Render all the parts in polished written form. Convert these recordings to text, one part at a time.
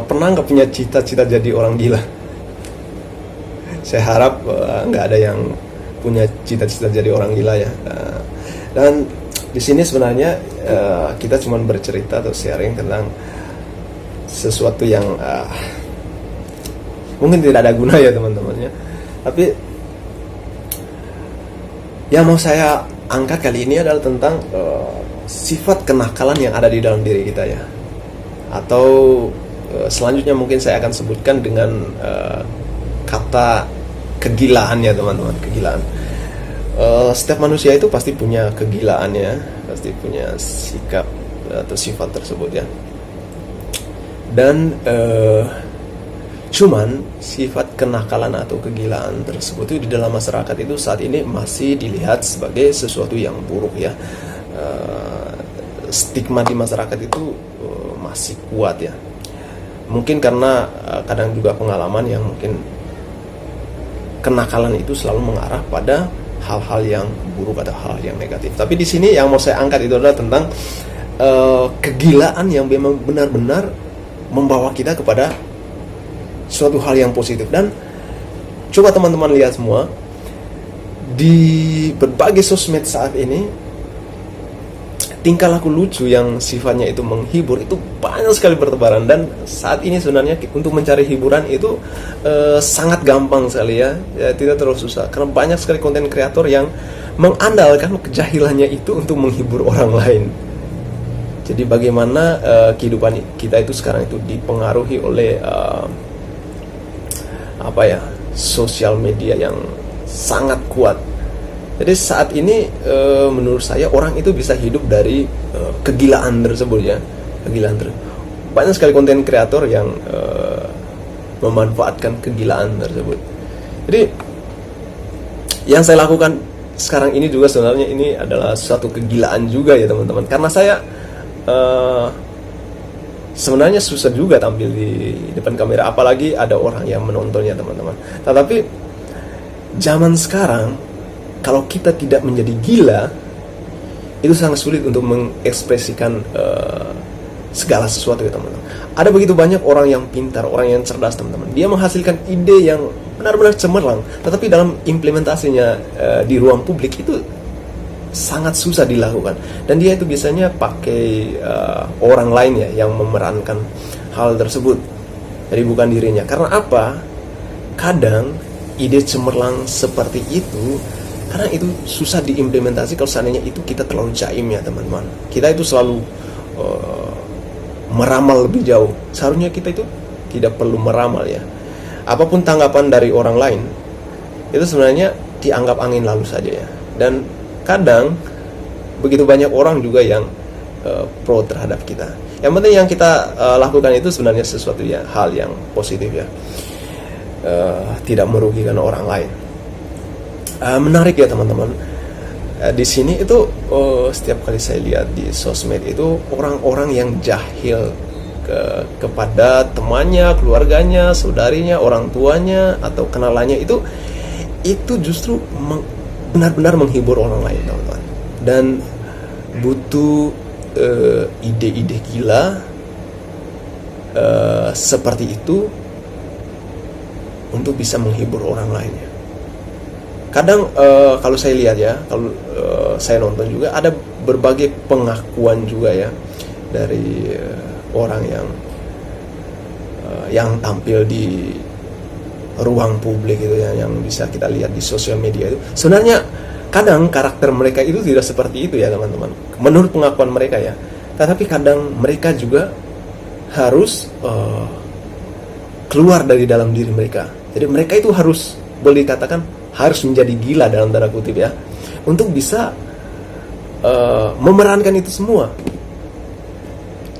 pernah nggak punya cita-cita jadi orang gila? Saya harap nggak ada yang punya cita-cita jadi orang gila ya. Dan di sini sebenarnya kita cuma bercerita atau sharing tentang sesuatu yang mungkin tidak ada guna ya teman-temannya. Tapi yang mau saya angkat kali ini adalah tentang sifat kenakalan yang ada di dalam diri kita ya. Atau selanjutnya mungkin saya akan sebutkan dengan kata kegilaan ya teman-teman, kegilaan. Setiap manusia itu pasti punya kegilaannya, pasti punya sikap atau sifat tersebut ya. Dan cuman sifat kenakalan atau kegilaan tersebut itu di dalam masyarakat itu saat ini masih dilihat sebagai sesuatu yang buruk ya. Stigma di masyarakat itu masih kuat ya. Mungkin karena kadang juga pengalaman yang mungkin kenakalan itu selalu mengarah pada hal-hal yang buruk atau hal yang negatif. Tapi di sini yang mau saya angkat itu adalah tentang kegilaan yang memang benar-benar membawa kita kepada suatu hal yang positif. Dan coba teman-teman lihat semua di berbagai sosmed saat ini, tingkah laku lucu yang sifatnya itu menghibur itu banyak sekali bertebaran. Dan saat ini sebenarnya untuk mencari hiburan itu sangat gampang sekali ya, tidak terlalu susah karena banyak sekali konten kreator yang mengandalkan kejahilannya itu untuk menghibur orang lain. Jadi bagaimana kehidupan kita itu sekarang itu dipengaruhi oleh sosial media yang sangat kuat. Jadi saat ini menurut saya orang itu bisa hidup dari kegilaan tersebut ya, kegilaan tersebut. Banyak sekali konten kreator yang memanfaatkan kegilaan tersebut. Jadi yang saya lakukan sekarang ini juga sebenarnya ini adalah suatu kegilaan juga ya teman-teman. Karena saya sebenarnya susah juga tampil di depan kamera, apalagi ada orang yang menontonnya teman-teman. Tetapi zaman sekarang kalau kita tidak menjadi gila, itu sangat sulit untuk mengekspresikan segala sesuatu ya teman-teman. Ada begitu banyak orang yang pintar, orang yang cerdas teman-teman. Dia menghasilkan ide yang benar-benar cemerlang, tetapi dalam implementasinya di ruang publik itu sangat susah dilakukan. Dan dia itu biasanya pakai orang lain ya yang memerankan hal tersebut. Jadi bukan dirinya. Karena apa? Kadang ide cemerlang seperti itu karena itu susah diimplementasi kalau seandainya itu kita terlalu jaim ya teman-teman. Kita itu selalu meramal lebih jauh. Seharusnya kita itu tidak perlu meramal ya. Apapun tanggapan dari orang lain itu sebenarnya dianggap angin lalu saja ya. Dan kadang begitu banyak orang juga yang pro terhadap kita. Yang penting yang kita lakukan itu sebenarnya sesuatu ya, hal yang positif ya. Tidak merugikan orang lain. Menarik ya teman-teman. Di sini itu setiap kali saya lihat di sosmed itu orang-orang yang jahil kepada temannya, keluarganya, saudarinya, orang tuanya atau kenalannya itu justru benar-benar menghibur orang lain teman-teman. Dan butuh ide-ide gila seperti itu untuk bisa menghibur orang lainnya. Kadang kalau saya lihat ya, kalau saya nonton juga ada berbagai pengakuan juga ya dari orang yang tampil di ruang publik itu ya, yang bisa kita lihat di sosial media itu. Sebenarnya kadang karakter mereka itu tidak seperti itu ya teman-teman, menurut pengakuan mereka ya. Tetapi kadang mereka juga harus keluar dari dalam diri mereka. Jadi mereka itu harus, boleh dikatakan harus menjadi gila dalam tanda kutip ya, untuk bisa memerankan itu semua.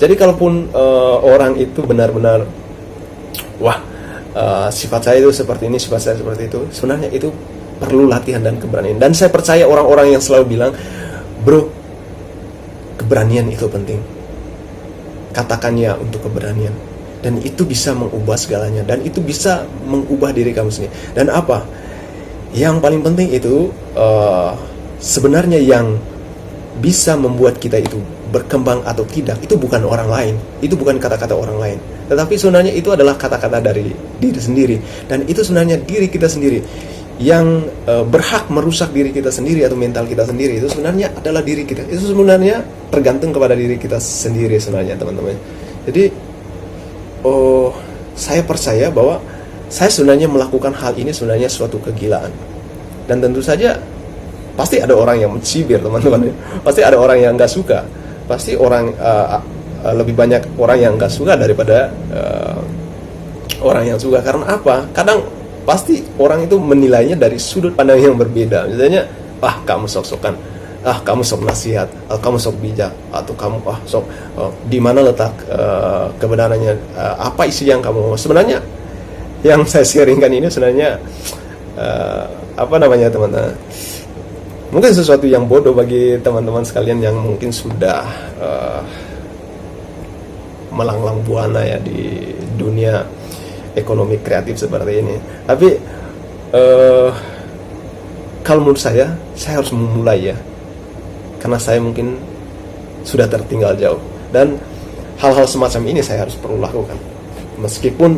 Jadi kalaupun orang itu benar-benar sifat saya itu seperti ini, sifat saya seperti itu, sebenarnya itu perlu latihan dan keberanian. Dan saya percaya orang-orang yang selalu bilang, bro, keberanian itu penting, katakannya untuk keberanian, dan itu bisa mengubah segalanya, dan itu bisa mengubah diri kamu sendiri. Dan apa yang paling penting itu sebenarnya yang bisa membuat kita itu berkembang atau tidak itu bukan orang lain, itu bukan kata-kata orang lain, tetapi sebenarnya itu adalah kata-kata dari diri sendiri. Dan itu sebenarnya diri kita sendiri yang berhak merusak diri kita sendiri atau mental kita sendiri. Itu sebenarnya adalah diri kita. Itu sebenarnya tergantung kepada diri kita sendiri sebenarnya, teman-teman. Jadi saya percaya bahwa saya sebenarnya melakukan hal ini sebenarnya suatu kegilaan. Dan tentu saja pasti ada orang yang mencibir, teman-teman. Pasti ada orang yang nggak suka. Pasti orang lebih banyak orang yang nggak suka daripada orang yang suka. Karena apa? Kadang pasti orang itu menilainya dari sudut pandang yang berbeda. Misalnya, kamu sok-sokan, kamu sok nasihat, kamu sok bijak, atau kamu sok di mana letak kebenarannya, apa isi yang kamu mau. Sebenarnya yang saya sharingkan ini sebenarnya teman-teman, mungkin sesuatu yang bodoh bagi teman-teman sekalian yang mungkin sudah melanglang buana ya di dunia ekonomi kreatif seperti ini. Tapi kalau menurut saya harus memulai ya, karena saya mungkin sudah tertinggal jauh, dan hal-hal semacam ini saya harus perlu lakukan meskipun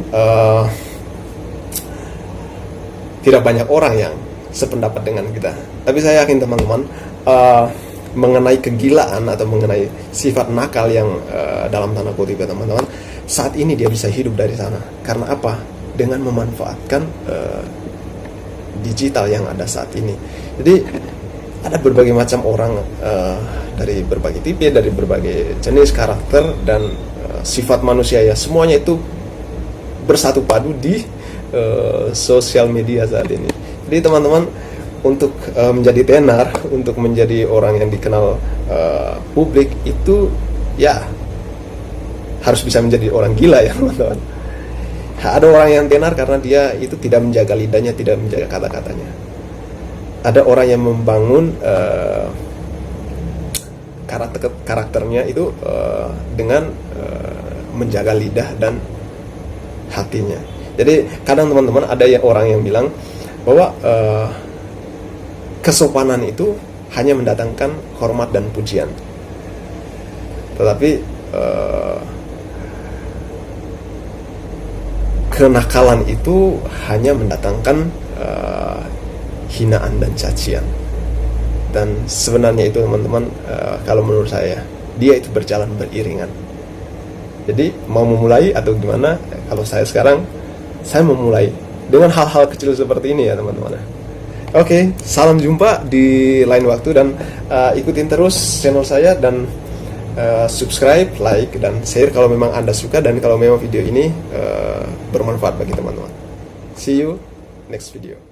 tidak banyak orang yang sependapat dengan kita. Tapi saya yakin teman-teman, mengenai kegilaan atau mengenai sifat nakal yang dalam tanda kutip ya teman-teman, saat ini dia bisa hidup dari sana. Karena apa? Dengan memanfaatkan digital yang ada saat ini. Jadi ada berbagai macam orang dari berbagai tipe, dari berbagai jenis karakter dan sifat manusia ya, semuanya itu bersatu padu di sosial media saat ini. Jadi teman-teman, untuk menjadi tenar, untuk menjadi orang yang dikenal publik itu ya harus bisa menjadi orang gila ya teman-teman. Ada orang yang tenar karena dia itu tidak menjaga lidahnya, tidak menjaga kata-katanya. Ada orang yang membangun karakternya itu dengan menjaga lidah dan hatinya. Jadi kadang teman-teman ada orang yang bilang bahwa kesopanan itu hanya mendatangkan hormat dan pujian, tetapi kenakalan itu hanya mendatangkan hinaan dan cacian. Dan sebenarnya itu teman-teman, kalau menurut saya dia itu berjalan beriringan. Jadi mau memulai atau gimana, kalau saya sekarang saya memulai dengan hal-hal kecil seperti ini ya teman-teman. Oke, salam jumpa di lain waktu, dan ikutin terus channel saya, dan subscribe, like, dan share kalau memang Anda suka, dan kalau memang video ini bermanfaat bagi teman-teman. See you next video.